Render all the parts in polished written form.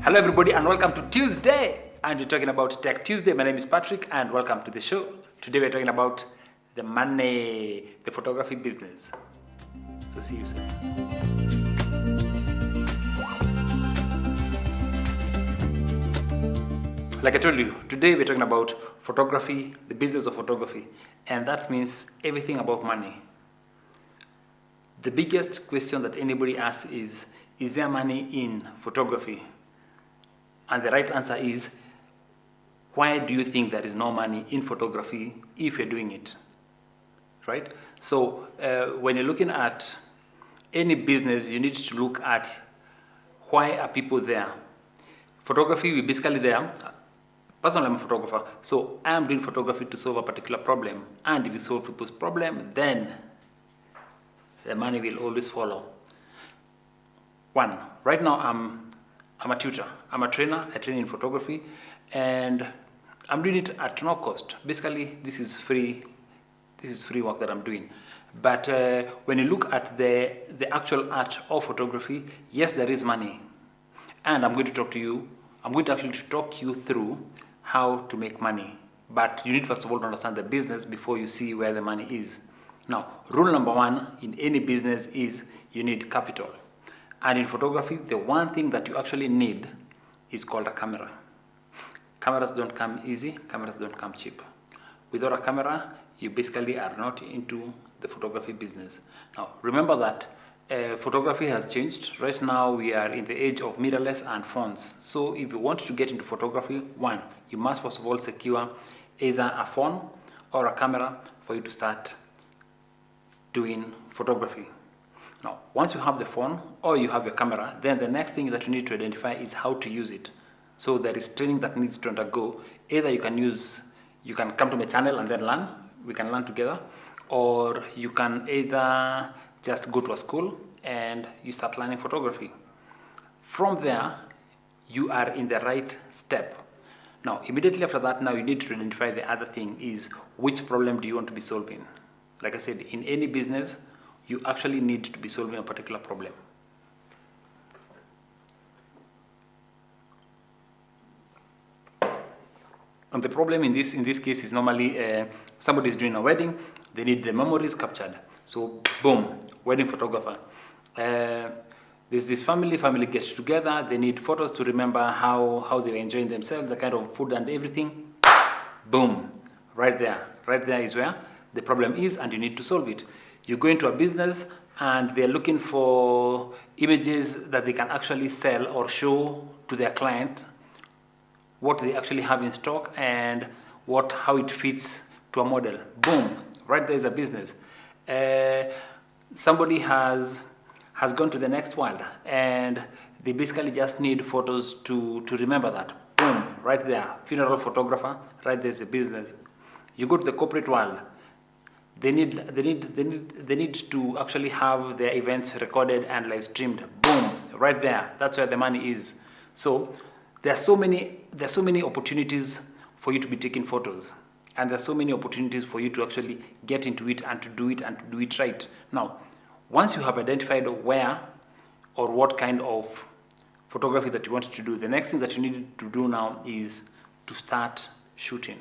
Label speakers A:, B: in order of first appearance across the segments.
A: Hello everybody and welcome to Tuesday, and we're talking about Tech Tuesday. My name is Patrick and welcome to the show. Today we're talking about the money, the photography business. So see you soon. Like I told you, today we're talking about photography, the business of photography, and that means everything about money. The biggest question that anybody asks is there money in photography? And the right answer is, why do you think there is no money in photography if you're doing it, right? So when you're looking at any business, you need to look at why are people there. Photography, we're basically there. Personally, I'm a photographer, so I'm doing photography to solve a particular problem. And if you solve people's problem, then the money will always follow. One, right now I'm a tutor, I'm a trainer, I train in photography, and I'm doing it at no cost. Basically, this is free work that I'm doing. But when you look at the actual art of photography, yes, there is money. And I'm going to talk you through how to make money. But you need first of all to understand the business before you see where the money is. Now, rule number one in any business is you need capital. And in photography, the one thing that you actually need is called a camera. Cameras don't come easy, cameras don't come cheap. Without a camera, you basically are not into the photography business. Now, remember that photography has changed. Right now, we are in the age of mirrorless and phones. So if you want to get into photography, one, you must first of all secure either a phone or a camera for you to start doing photography. Now, once you have the phone or you have your camera, then the next thing that you need to identify is how to use it. So there is training that needs to undergo. Either you can come to my channel and then learn, we can learn together, or you can either just go to a school and you start learning photography. From there, you are in the right step. Now, immediately after that, now you need to identify the other thing is, which problem do you want to be solving? Like I said, in any business, you actually need to be solving a particular problem. And the problem in this case is normally somebody is doing a wedding, they need the memories captured. So boom, wedding photographer. There's this family gets together, they need photos to remember how they were enjoying themselves, the kind of food and everything. Boom, right there is where the problem is, and you need to solve it. You go into a business and they're looking for images that they can actually sell or show to their client what they actually have in stock and how it fits to a model. Boom, right there is a business. Somebody has gone to the next world and they basically just need photos to remember that. Boom, right there, funeral photographer, right there's a business. You go to the corporate world, they need to actually have their events recorded and live streamed. Boom, right there. That's where the money is. So there are so many opportunities for you to be taking photos, and there are so many opportunities for you to actually get into it and to do it right. Now, once you have identified where or what kind of photography that you want to do, the next thing that you need to do now is to start shooting,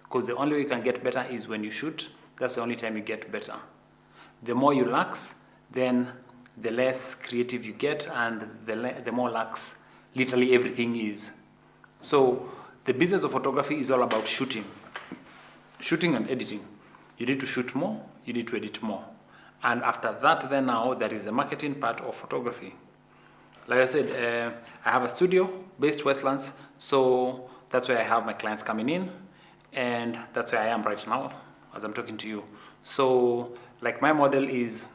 A: because the only way you can get better is when you shoot. That's the only time you get better. The more you lax, then the less creative you get, and the more lax literally everything is. So the business of photography is all about shooting and editing. You need to shoot more, you need to edit more. And after that, then now there is the marketing part of photography. Like I said, I have a studio based Westlands, so that's where I have my clients coming in, and that's where I am right now as I'm talking to you. So like my model is,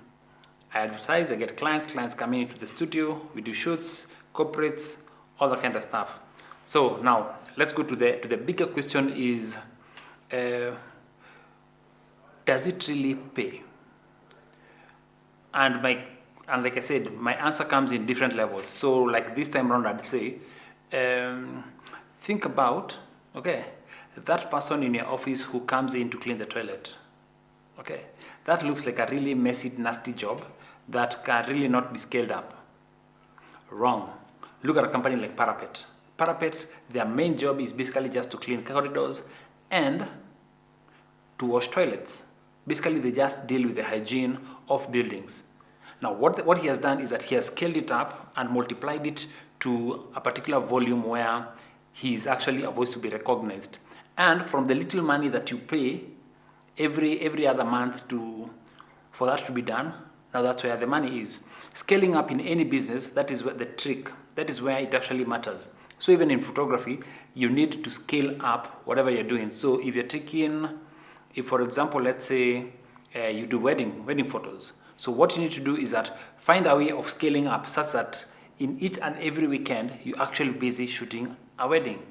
A: I advertise, I get clients coming into the studio, we do shoots, corporates, all that kind of stuff. So now let's go to the bigger question is, does it really pay? And like I said, my answer comes in different levels. So like this time around, I'd say, think about, okay, that person in your office who comes in to clean the toilet. Okay, that looks like a really messy, nasty job that can really not be scaled up. Wrong. Look at a company like Parapet. Parapet, their main job is basically just to clean corridors and to wash toilets. Basically, they just deal with the hygiene of buildings. Now, what he has done is that he has scaled it up and multiplied it to a particular volume where he is actually a voice to be recognized. And from the little money that you pay every other month for that to be done, now that's where the money is. Scaling up in any business, that is where the trick, that is where it actually matters. So even in photography, you need to scale up whatever you're doing. So if for example, let's say you do wedding photos. So what you need to do is that find a way of scaling up such that in each and every weekend, you're actually busy shooting a wedding.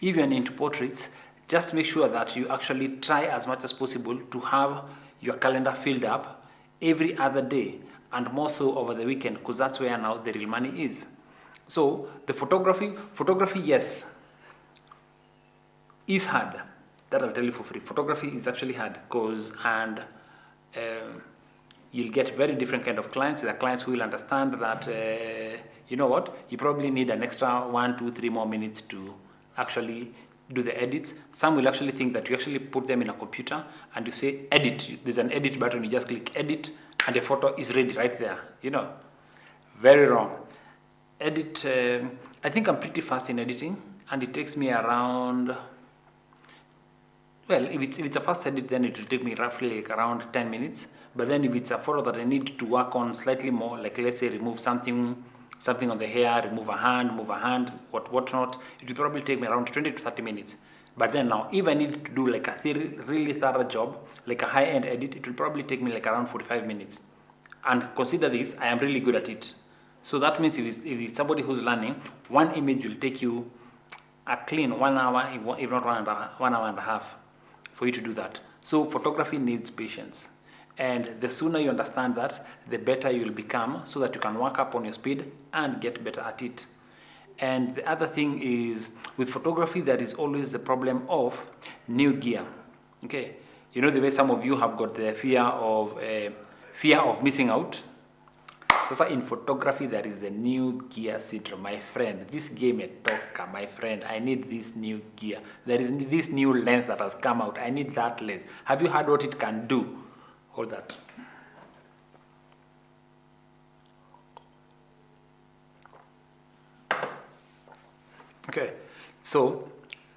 A: If you're into portraits, just make sure that you actually try as much as possible to have your calendar filled up every other day, and more so over the weekend, because that's where now the real money is. So the photography, yes, is hard. That I'll tell you for free. Photography is actually hard you'll get very different kind of clients. There are clients who will understand that, you know what, you probably need an extra 1, 2, 3 more minutes to actually do the edits. Some will actually think that you actually put them in a computer and you say edit. There's an edit button, you just click edit and the photo is ready right there. Very wrong. Edit, I think I'm pretty fast in editing, and it takes me around, well, if it's a fast edit, then it will take me roughly like around 10 minutes. But then if it's a photo that I need to work on slightly more, like let's say remove something on the hair, remove a hand, whatnot, it will probably take me around 20 to 30 minutes. But then now, if I need to do like a really thorough job, like a high-end edit, it will probably take me like around 45 minutes. And consider this, I am really good at it. So that means if it's somebody who's learning, one image will take you a clean 1 hour, if not 1 hour and a half for you to do that. So photography needs patience. And the sooner you understand that, the better you will become, so that you can work up on your speed and get better at it. And the other thing is, with photography, there is always the problem of new gear. Okay, you know the way some of you have got the fear of missing out. So in photography, there is the new gear syndrome, my friend. This game a talker, my friend. I need this new gear. There is this new lens that has come out. I need that lens. Have you heard what it can do? Hold that. Okay, so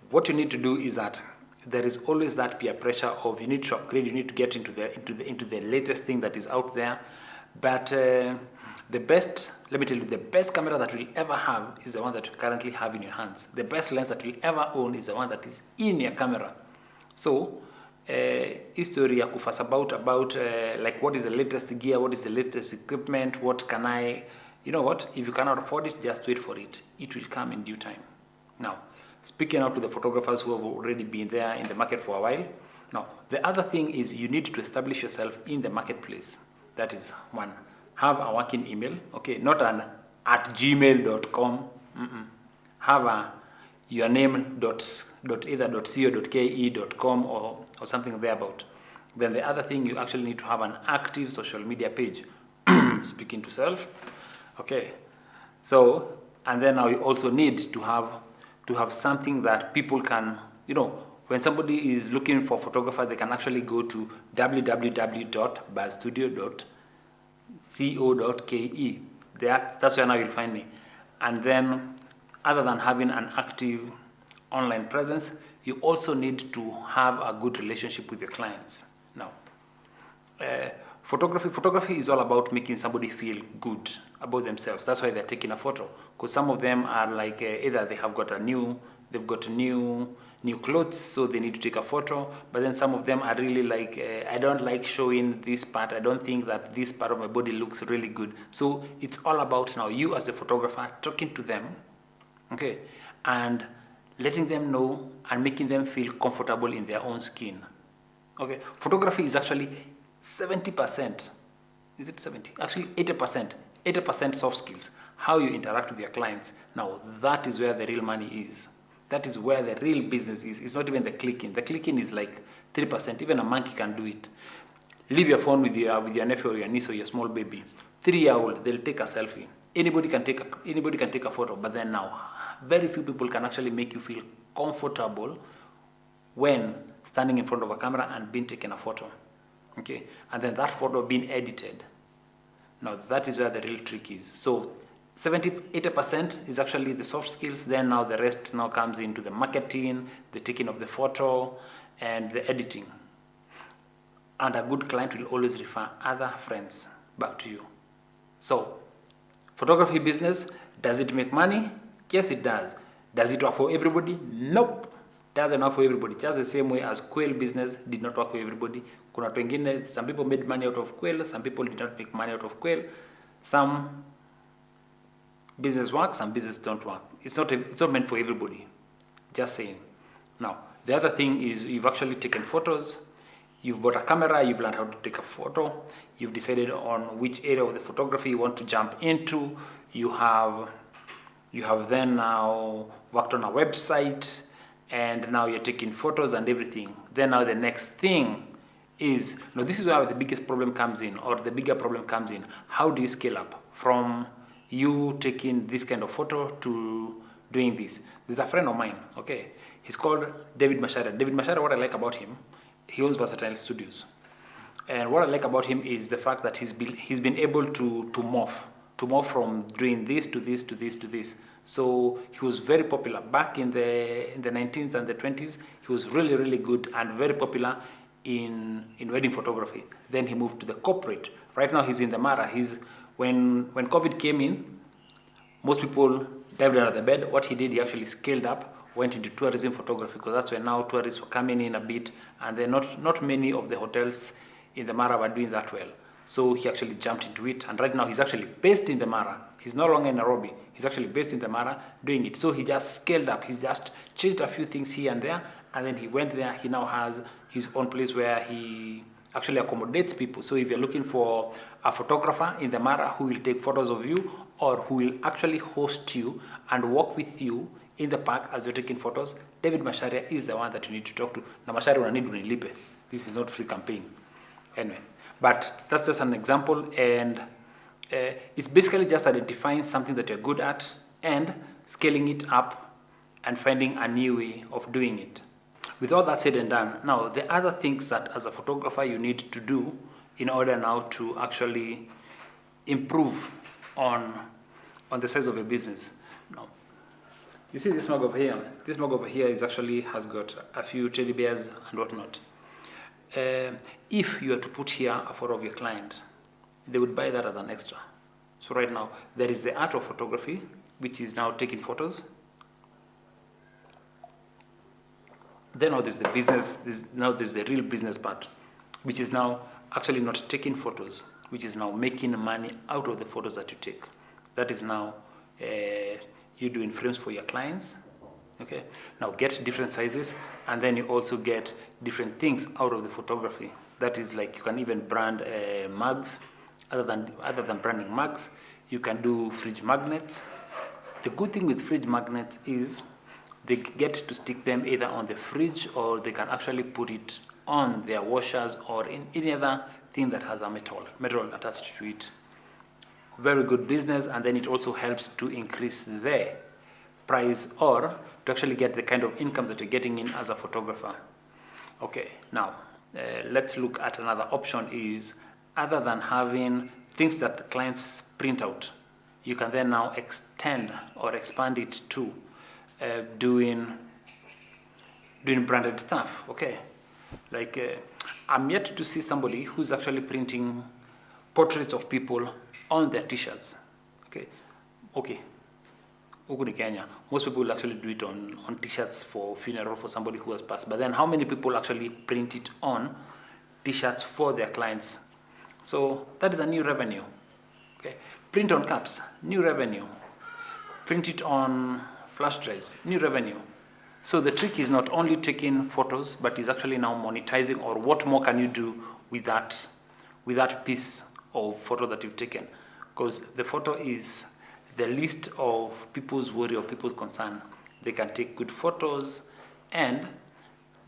A: what you need to do is that there is always that peer pressure of you need to upgrade, you need to get into the latest thing that is out there. But the best, let me tell you, the best camera that we'll ever have is the one that you currently have in your hands. The best lens that we'll ever own is the one that is in your camera. So history ya kufuss about like what is the latest gear, what is the latest equipment, what can I, you know what, if you cannot afford it, just wait for it. It will come in due time. Now, speaking out to the photographers who have already been there in the market for a while, now the other thing is you need to establish yourself in the marketplace. That is one. Have a working email, okay, not an @gmail.com. Have a your name either .co.ke.com or something thereabout. Then the other thing, you actually need to have an active social media page. Speaking to self, okay. So, and then now you also need to have something that people can, when somebody is looking for a photographer, they can actually go to www.buzzstudio.co.ke. That's where now you'll find me. And then, other than having an active online presence, you also need to have a good relationship with your clients. Now, photography is all about making somebody feel good about themselves. That's why they're taking a photo, because some of them are like either they've got new clothes, so they need to take a photo. But then some of them are really like, I don't like showing this part. I don't think that this part of my body looks really good. So it's all about now you as the photographer talking to them, okay, and letting them know and making them feel comfortable in their own skin. Okay, photography is actually 70%. Is it 70? Actually 80%. 80% soft skills. How you interact with your clients. Now that is where the real money is. That is where the real business is. It's not even the clicking. The clicking is like 3%. Even a monkey can do it. Leave your phone with your nephew or your niece or your small baby. 3-year-old, they'll take a selfie. anybody can take a photo, but then now very few people can actually make you feel comfortable when standing in front of a camera and being taken a photo. Okay, and then that photo being edited. Now that is where the real trick is. So 80% is actually the soft skills. Then now the rest now comes into the marketing, the taking of the photo, and the editing. And a good client will always refer other friends back to you. So photography business, does it make money? Yes, it does. Does it work for everybody? Nope. Doesn't work for everybody. Just the same way as quail business did not work for everybody. Kuna watu wengine, some people made money out of quail, some people did not make money out of quail. Some business work, some business don't work. It's not meant for everybody. Just saying. Now, the other thing is you've actually taken photos. You've bought a camera, you've learned how to take a photo. You've decided on which area of the photography you want to jump into. You have then now worked on a website, and now you're taking photos and everything. Then now the next thing is, now this is where the biggest problem comes in, or the bigger problem comes in. How do you scale up from you taking this kind of photo to doing this? There's a friend of mine, okay? He's called David Macharia. David Macharia, what I like about him, he owns Versatile Studios. And what I like about him is the fact that he's been able to morph from doing this to this to this to this. So he was very popular back in the 19s and the 20s. He was really, really good and very popular in wedding photography. Then he moved to the corporate. Right now he's in the Mara. When COVID came in, most people dived under the bed. What he did, he actually scaled up, went into tourism photography, because that's where now tourists were coming in a bit, and then not many of the hotels in the Mara were doing that well. So he actually jumped into it, and right now he's actually based in the Mara. He's no longer in Nairobi. He's actually based in the Mara doing it. So he just scaled up. He's just changed a few things here and there, and then he went there. He now has his own place where he actually accommodates people. So if you're looking for a photographer in the Mara who will take photos of you, or who will actually host you and walk with you in the park as you're taking photos, David Macharia is the one that you need to talk to. Na Macharia unanid unilipe. This is not free campaign. Anyway, but that's just an example, and it's basically just identifying something that you're good at and scaling it up and finding a new way of doing it. With all that said and done, now the other things that as a photographer you need to do in order now to actually improve on the size of a business. Now, you see this mug over here? This mug over here has got a few teddy bears and whatnot. If you were to put here a photo of your client, they would buy that as an extra. So right now, there is the art of photography, which is now taking photos. Then now there's the business, there's the real business part, which is now actually not taking photos, which is now making money out of the photos that you take. That is now you doing frames for your clients. Okay, now get different sizes, and then you also get different things out of the photography. That is, like, you can even brand mugs. Other than branding mugs, you can do fridge magnets. The good thing with fridge magnets is they get to stick them either on the fridge, or they can actually put it on their washers or in any other thing that has a metal attached to it. Very good business, and then it also helps to increase the price, or to actually get the kind of income that you're getting in as a photographer. Okay, now let's look at another option. Is other than having things that the clients print out, you can then now extend or expand it to doing branded stuff. Okay, like I'm yet to see somebody who's actually printing portraits of people on their t-shirts. Okay. Huku ni Kenya, most people will actually do it on t-shirts for funeral for somebody who has passed. But then how many people actually print it on t-shirts for their clients? So that is a new revenue. Okay, print on caps, new revenue. Print it on flash drives, new revenue. So the trick is not only taking photos, but is actually now monetizing, or what more can you do with that piece of photo that you've taken? Because the photo is the least of people's worry or people's concern. They can take good photos, and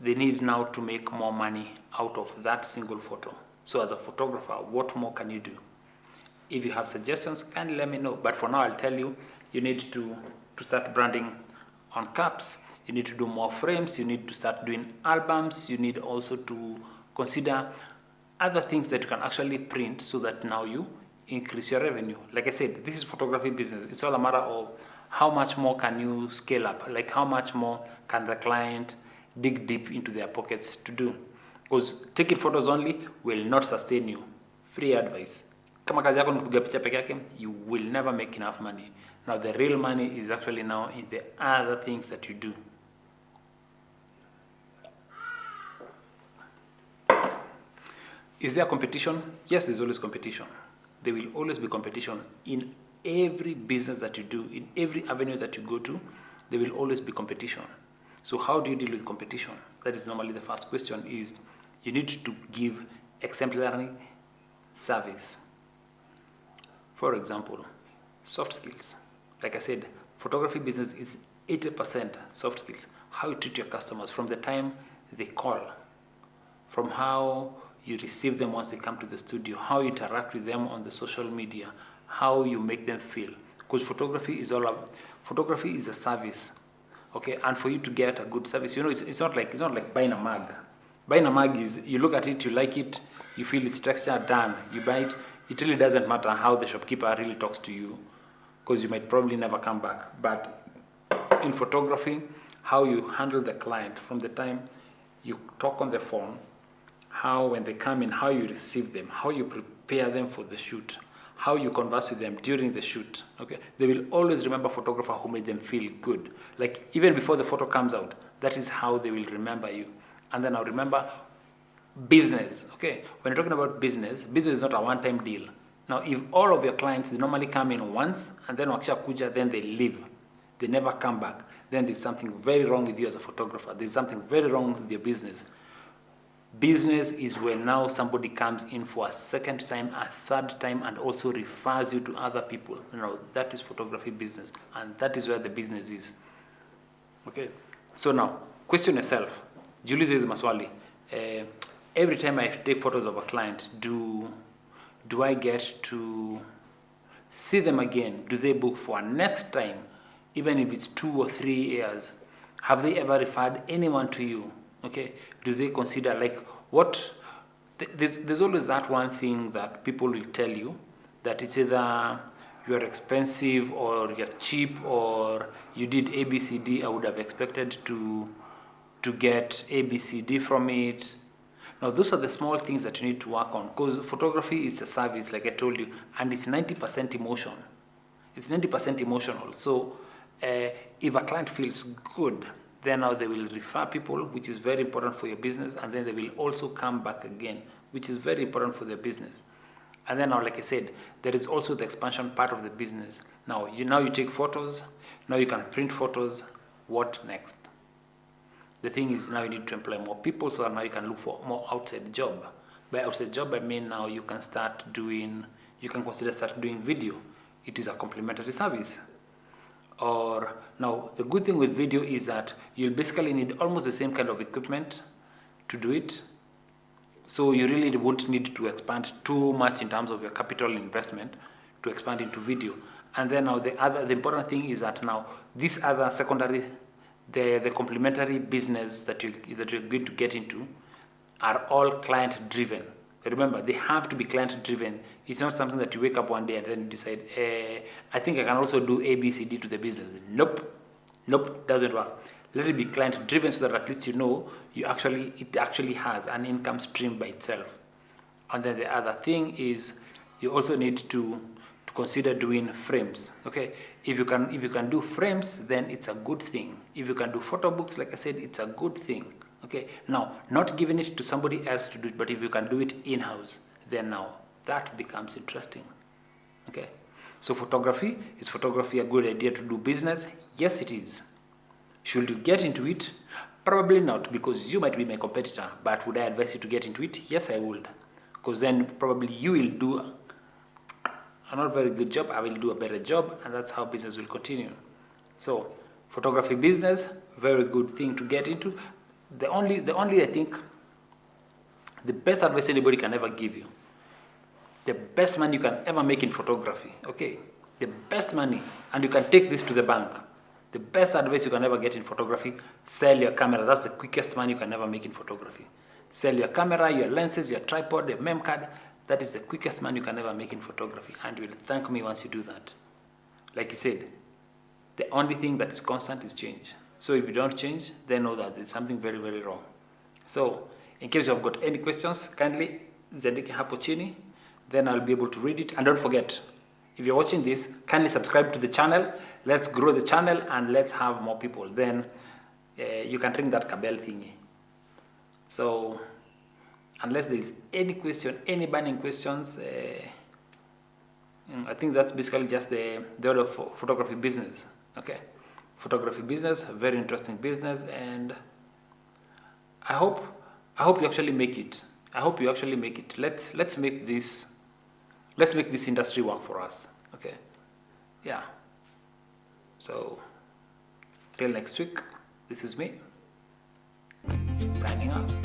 A: they need now to make more money out of that single photo. So as a photographer, what more can you do? If you have suggestions, kindly let me know. But for now, I'll tell you, you need to start branding on caps. You need to do more frames. You need to start doing albums. You need also to consider other things that you can actually print so that now you increase your revenue. Like I said, this is photography business. It's all a matter of how much more can you scale up, like how much more can the client dig deep into their pockets to do. Because taking photos only will not sustain you. Free advice. Kama kazi yako ni kupiga picha peke yake, you will never make enough money. Now the real money is actually now in the other things that you do. Is there competition? Yes, there's always competition. There will always be competition in every business that you do, in every avenue that you go to. There will always be competition. So how do you deal with competition? That is normally the first question. Is you need to give exemplary service. For example, soft skills. Like I said, photography business is 80% soft skills. How you treat your customers from the time they call, from how you receive them once they come to the studio, how you interact with them on the social media, how you make them feel. Because photography is photography is a service, okay? And for you to get a good service, it's not like buying a mug. Buying a mug is you look at it, you like it, you feel its texture, done. You buy it. It really doesn't matter how the shopkeeper really talks to you, because you might probably never come back. But in photography, how you handle the client from the time you talk on the phone, how when they come in, how you receive them, how you prepare them for the shoot, how you converse with them during the shoot. Okay, they will always remember photographer who made them feel good. Like even before the photo comes out, that is how they will remember you. And then I'll remember business. Okay, when you're talking about business is not a one-time deal. Now, if all of your clients, they normally come in once and then wakishakuja, then they leave, they never come back, then there's something very wrong with you as a photographer. There's something very wrong with your business. Business is when now somebody comes in for a second time, a third time, and also refers you to other people. That is photography business, and that is where the business is. Okay, so now question yourself. Julie says maswali. Every time I take photos of a client, do I get to see them again? Do they book for next time, even if it's 2 or 3 years? Have they ever referred anyone to you? Okay, do they consider like what? There's always that one thing that people will tell you, that it's either you're expensive or you're cheap or you did ABCD. I would have expected to get ABCD from it. Now those are the small things that you need to work on, because photography is a service, like I told you, and it's 90% emotion. It's 90% emotional. So if a client feels good, then now they will refer people, which is very important for your business, and then they will also come back again, which is very important for their business. And then now, like I said, there is also the expansion part of the business. Now you take photos, now you can print photos. What next? The thing is, now you need to employ more people, so that now you can look for more outside job. By outside job, I mean now you can consider start doing video. It is a complementary service. Or now the good thing with video is that you'll basically need almost the same kind of equipment to do it. So you really won't need to expand too much in terms of your capital investment to expand into video. And then now the important thing is that now this other secondary, the complementary business that you're going to get into are all client driven. Remember, they have to be client driven. It's not something that you wake up one day and then you decide, I think I can also do ABCD to the business. Nope, doesn't work. Let it be client driven, so that at least it actually has an income stream by itself. And then the other thing is you also need to consider doing frames. Okay, if you can do frames, then it's a good thing. If you can do photo books, like I said, it's a good thing. Okay, now not giving it to somebody else to do it, but if you can do it in-house, then now that becomes interesting. Okay, so is photography a good idea to do business? Yes, it is. Should you get into it? Probably not, because you might be my competitor. But would I advise you to get into it? Yes, I would, because then probably you will do a not very good job, I will do a better job, and that's how business will continue. So photography business, very good thing to get into. The only I think the best advice anybody can ever give you The best money you can ever make in photography. Okay, the best money, and you can take this to the bank. The best advice you can ever get in photography: sell your camera. That's the quickest money you can ever make in photography. Sell your camera, your lenses, your tripod, your mem card. That is the quickest money you can ever make in photography, and you will thank me once you do that. Like you said, the only thing that is constant is change. So if you don't change, then know that there's something very, very wrong. So in case you have got any questions, kindly ziandike hapo chini, then I'll be able to read it. And don't forget, if you're watching this, kindly subscribe to the channel. Let's grow the channel and let's have more people. Then you can ring that bell thingy. So unless there's any question, any burning questions, I think that's basically just the order of photography business. Okay, photography business, very interesting business, and I hope you actually make it. I hope you actually make it. Let's make this industry work for us. Okay, yeah. So till next week, this is me signing out.